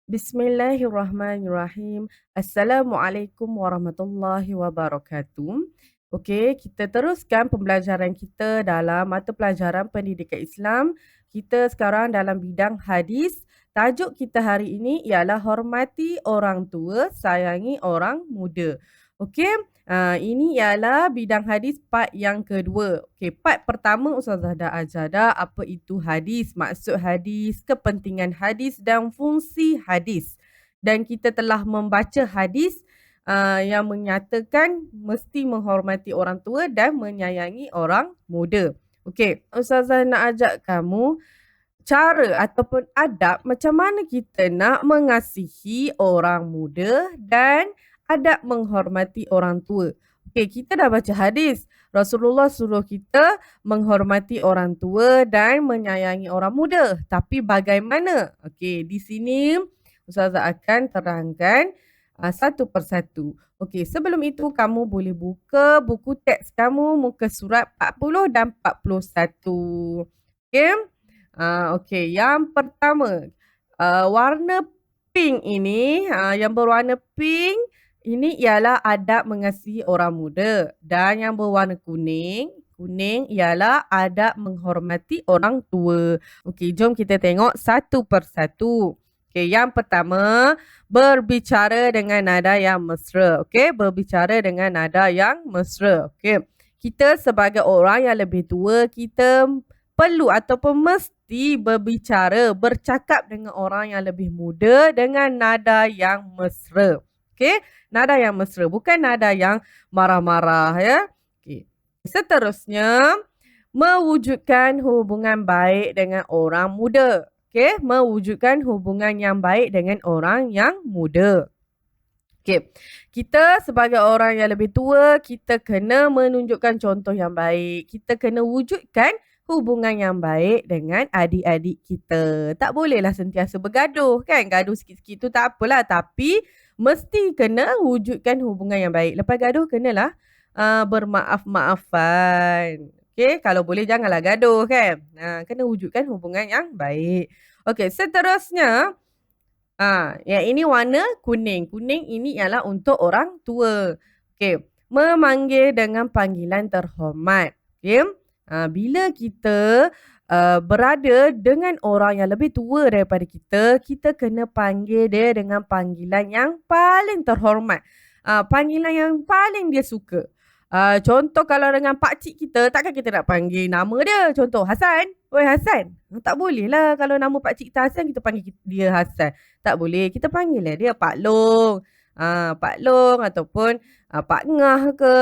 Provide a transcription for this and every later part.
Bismillahirrahmanirrahim. Assalamualaikum warahmatullahi wabarakatuh. Okey, kita teruskan pembelajaran kita dalam mata pelajaran Pendidikan Islam. Kita sekarang dalam bidang hadis. Tajuk kita hari ini ialah hormati orang tua, sayangi orang muda. Okey, ini ialah bidang hadis part yang kedua. Okey, part pertama Ustazah dah ajar dah apa itu hadis, maksud hadis, kepentingan hadis dan fungsi hadis. Dan kita telah membaca hadis yang menyatakan mesti menghormati orang tua dan menyayangi orang muda. Okey, Ustazah nak ajak kamu cara ataupun adab macam mana kita nak mengasihi orang muda dan adab menghormati orang tua. Okey, kita dah baca hadis. Rasulullah suruh kita menghormati orang tua dan menyayangi orang muda. Tapi bagaimana? Okey, di sini Ustazah akan terangkan satu persatu. Okey, sebelum itu kamu boleh buka buku teks kamu muka surat 40 dan 41. Okey? Okey, yang pertama, warna pink ini, yang berwarna pink ini ialah adab mengasihi orang muda dan yang berwarna kuning ialah adab menghormati orang tua. Okey, jom kita tengok satu persatu. Okey, yang pertama, berbicara dengan nada yang mesra. Okey, berbicara dengan nada yang mesra. Okey, kita sebagai orang yang lebih tua, kita perlu ataupun mesti bercakap dengan orang yang lebih muda dengan nada yang mesra. Okey, nada yang mesra, bukan nada yang marah-marah ya. Okey. Seterusnya, mewujudkan hubungan baik dengan orang muda. Okey, mewujudkan hubungan yang baik dengan orang yang muda. Okey, kita sebagai orang yang lebih tua, kita kena menunjukkan contoh yang baik. Kita kena wujudkan hubungan yang baik dengan adik-adik kita. Tak bolehlah sentiasa bergaduh kan. Gaduh sikit-sikit tu tak apalah. Tapi mesti kena wujudkan hubungan yang baik. Lepas gaduh kenalah bermaaf-maafan. Okey, kalau boleh janganlah gaduh kan. Kena wujudkan hubungan yang baik. Okey, seterusnya yang ini warna kuning. Kuning ini ialah untuk orang tua. Okey, memanggil dengan panggilan terhormat. Okey. Bila kita berada dengan orang yang lebih tua daripada kita, kita kena panggil dia dengan panggilan yang paling terhormat. Panggilan yang paling dia suka. Contoh kalau dengan pakcik kita, takkan kita nak panggil nama dia. Contoh, Hasan. Oi Hasan. Tak boleh lah kalau nama pakcik kita Hasan, kita panggil dia Hasan. Tak boleh. Kita panggil dia Pak Long. Pak Long ataupun Pak Ngah ke.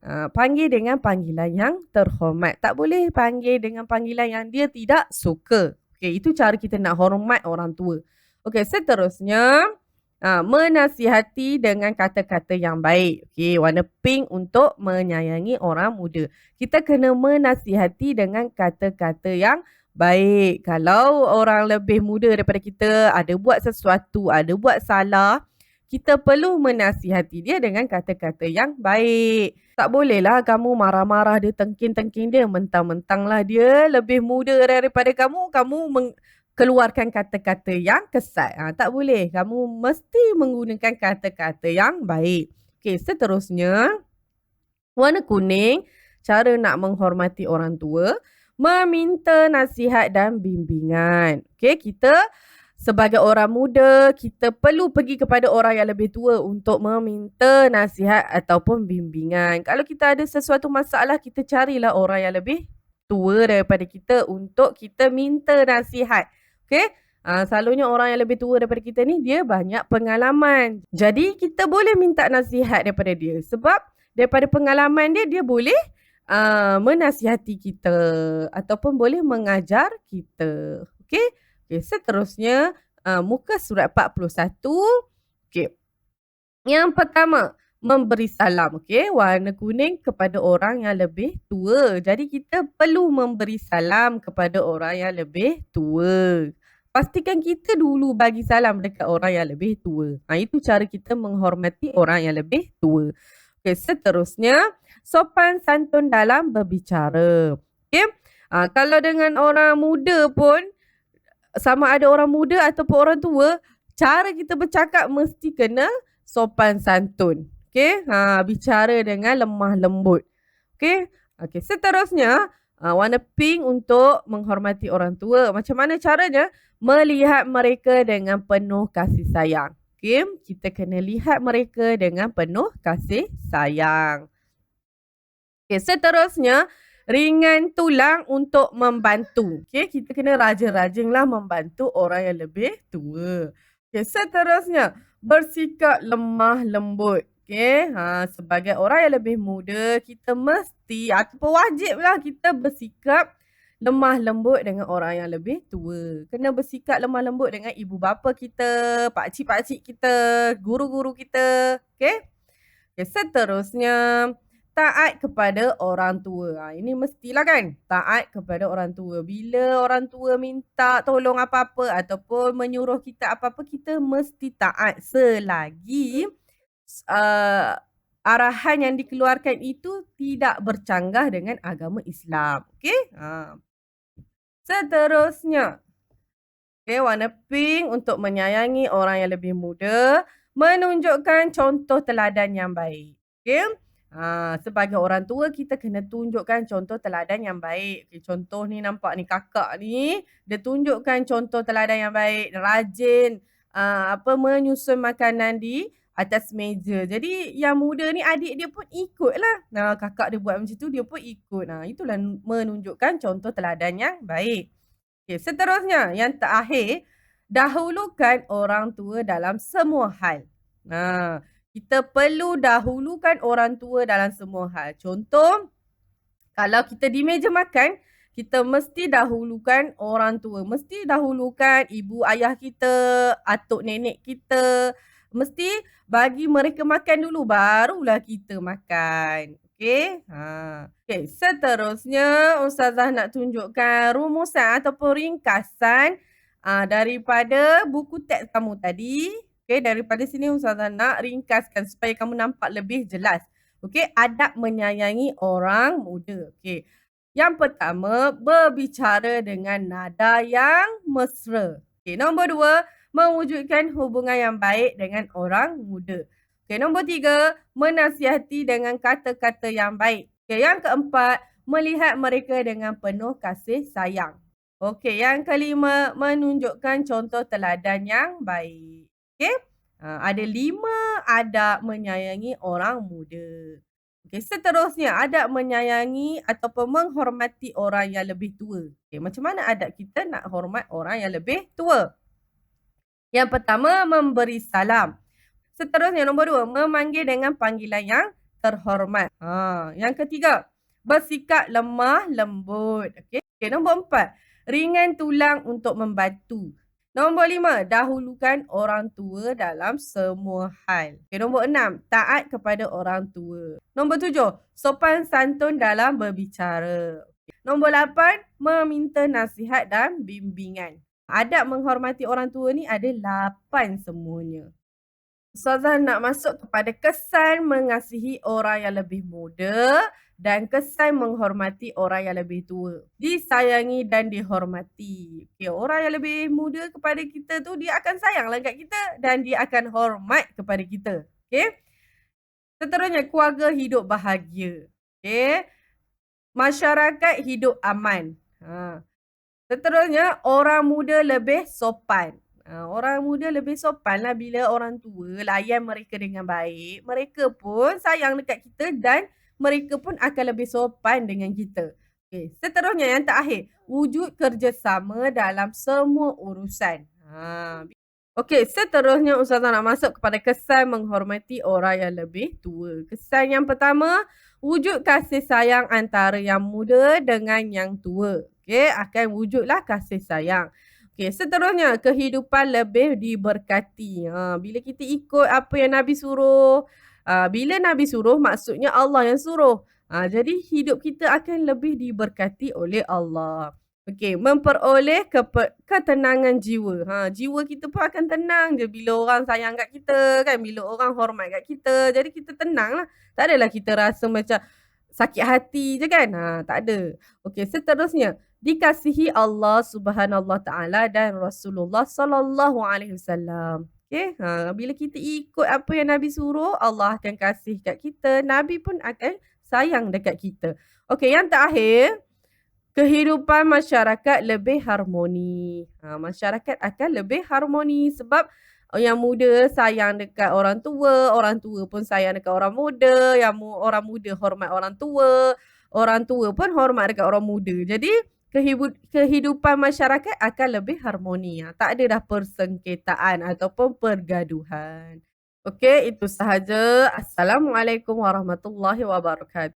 Panggil dengan panggilan yang terhormat. Tak boleh panggil dengan panggilan yang dia tidak suka. Okey, itu cara kita nak hormat orang tua. Okey, seterusnya, menasihati dengan kata-kata yang baik. Okey, warna pink untuk menyayangi orang muda. Kita kena menasihati dengan kata-kata yang baik. Kalau orang lebih muda daripada kita ada buat sesuatu, ada buat salah, kita perlu menasihati dia dengan kata-kata yang baik. Tak bolehlah kamu marah-marah dia, tengking-tengking dia, mentang-mentanglah dia lebih muda daripada kamu, keluarkan kata-kata yang kesat. Tak boleh. Kamu mesti menggunakan kata-kata yang baik. Okey, seterusnya, warna kuning, cara nak menghormati orang tua, meminta nasihat dan bimbingan. Okey, kita sebagai orang muda, kita perlu pergi kepada orang yang lebih tua untuk meminta nasihat ataupun bimbingan. Kalau kita ada sesuatu masalah, kita carilah orang yang lebih tua daripada kita untuk kita minta nasihat. Okey? Selalunya orang yang lebih tua daripada kita ni, dia banyak pengalaman. Jadi, kita boleh minta nasihat daripada dia. Sebab daripada pengalaman dia, dia boleh menasihati kita ataupun boleh mengajar kita. Okey? Okey, seterusnya, muka surat 41. Okey. Yang pertama, memberi salam. Okey, warna kuning kepada orang yang lebih tua. Jadi kita perlu memberi salam kepada orang yang lebih tua. Pastikan kita dulu bagi salam dekat orang yang lebih tua. Itu cara kita menghormati orang yang lebih tua. Okey, seterusnya, sopan santun dalam berbicara. Okey, kalau dengan orang muda pun, sama ada orang muda ataupun orang tua, cara kita bercakap mesti kena sopan santun. Okey, bicara dengan lemah lembut. Okey. Okey, seterusnya warna pink untuk menghormati orang tua. Macam mana caranya? Melihat mereka dengan penuh kasih sayang. Okey, kita kena lihat mereka dengan penuh kasih sayang. Okey, seterusnya ringan tulang untuk membantu. Okey, kita kena rajin-rajinlah membantu orang yang lebih tua. Okey, seterusnya bersikap lemah lembut. Okey, sebagai orang yang lebih muda, kita mesti ataupun wajiblah kita bersikap lemah lembut dengan orang yang lebih tua. Kena bersikap lemah lembut dengan ibu bapa kita, pakcik-pakcik kita, guru-guru kita. Okey? Okay, seterusnya taat kepada orang tua. Ini mestilah kan, taat kepada orang tua. Bila orang tua minta tolong apa-apa ataupun menyuruh kita apa-apa, kita mesti taat selagi arahan yang dikeluarkan itu tidak bercanggah dengan agama Islam. Okey? Seterusnya, okay, warna pink untuk menyayangi orang yang lebih muda, menunjukkan contoh teladan yang baik. Okay? Sebagai orang tua, kita kena tunjukkan contoh teladan yang baik. Okay, contoh ni nampak ni kakak ni, dia tunjukkan contoh teladan yang baik, rajin menyusun makanan di atas meja. Jadi yang muda ni adik dia pun ikutlah. Kakak dia buat macam tu, dia pun ikut. Itulah menunjukkan contoh teladan yang baik. Okay, seterusnya, yang terakhir, dahulukan orang tua dalam semua hal. Kita perlu dahulukan orang tua dalam semua hal. Contoh, kalau kita di meja makan, kita mesti dahulukan orang tua. Mesti dahulukan ibu ayah kita, atuk nenek kita. Mesti bagi mereka makan dulu, barulah kita makan. Okey. Okey, seterusnya Ustazah nak tunjukkan rumusan ataupun ringkasan daripada buku teks kamu tadi. Okey, daripada sini Ustazah nak ringkaskan supaya kamu nampak lebih jelas. Okey, adab menyayangi orang muda. Okey. Yang pertama, berbicara dengan nada yang mesra. Okey, nombor 2, mewujudkan hubungan yang baik dengan orang muda. Okey, nombor 3, menasihati dengan kata-kata yang baik. Okey, yang keempat, melihat mereka dengan penuh kasih sayang. Okey, yang kelima, menunjukkan contoh teladan yang baik. Okey, ada 5 adab menyayangi orang muda. Okey, seterusnya adab menyayangi ataupun menghormati orang yang lebih tua. Okey, macam mana adab kita nak hormat orang yang lebih tua? Yang pertama, memberi salam. Seterusnya, nombor 2, memanggil dengan panggilan yang terhormat. Yang ketiga, bersikap lemah lembut. Okey, nombor 4, ringan tulang untuk membantu. Nombor 5, dahulukan orang tua dalam semua hal. Okey, nombor 6, taat kepada orang tua. Nombor 7, sopan santun dalam berbicara. Okey, nombor 8, meminta nasihat dan bimbingan. Adab menghormati orang tua ni ada 8 semuanya. Ustazah nak masuk kepada kesan mengasihi orang yang lebih muda dan kesan menghormati orang yang lebih tua. Disayangi dan dihormati. Okay, orang yang lebih muda kepada kita tu dia akan sayanglah kat kita dan dia akan hormat kepada kita. Okay? Seterusnya, keluarga hidup bahagia. Okay? Masyarakat hidup aman. Seterusnya, orang muda lebih sopan. Orang muda lebih sopan lah bila orang tua layan mereka dengan baik. Mereka pun sayang dekat kita dan mereka pun akan lebih sopan dengan kita. Okay. Seterusnya, yang terakhir, wujud kerjasama dalam semua urusan. Okey, seterusnya Ustazah nak masuk kepada kesan menghormati orang yang lebih tua. Kesan yang pertama, wujud kasih sayang antara yang muda dengan yang tua. Okey, akan wujudlah kasih sayang. Okey, seterusnya kehidupan lebih diberkati. Bila kita ikut apa yang Nabi suruh, bila Nabi suruh maksudnya Allah yang suruh. Jadi hidup kita akan lebih diberkati oleh Allah. Okey, memperoleh ketenangan jiwa. Jiwa kita pun akan tenang je bila orang sayang kat kita kan, bila orang hormat kat kita. Jadi kita tenanglah. Tak adalah kita rasa macam sakit hati je kan. Tak ada. Okey, seterusnya dikasihi Allah Subhanallahi Taala dan Rasulullah Sallallahu Alaihi Wasallam. Okey, bila kita ikut apa yang Nabi suruh, Allah akan kasih kat kita, Nabi pun akan sayang dekat kita. Okey, yang terakhir, kehidupan masyarakat lebih harmoni. Masyarakat akan lebih harmoni sebab yang muda sayang dekat orang tua pun sayang dekat orang muda, orang muda hormat orang tua pun hormat dekat orang muda. Jadi kehidupan masyarakat akan lebih harmoni. Tak ada dah persengketaan ataupun pergaduhan. Okey, itu sahaja. Assalamualaikum warahmatullahi wabarakatuh.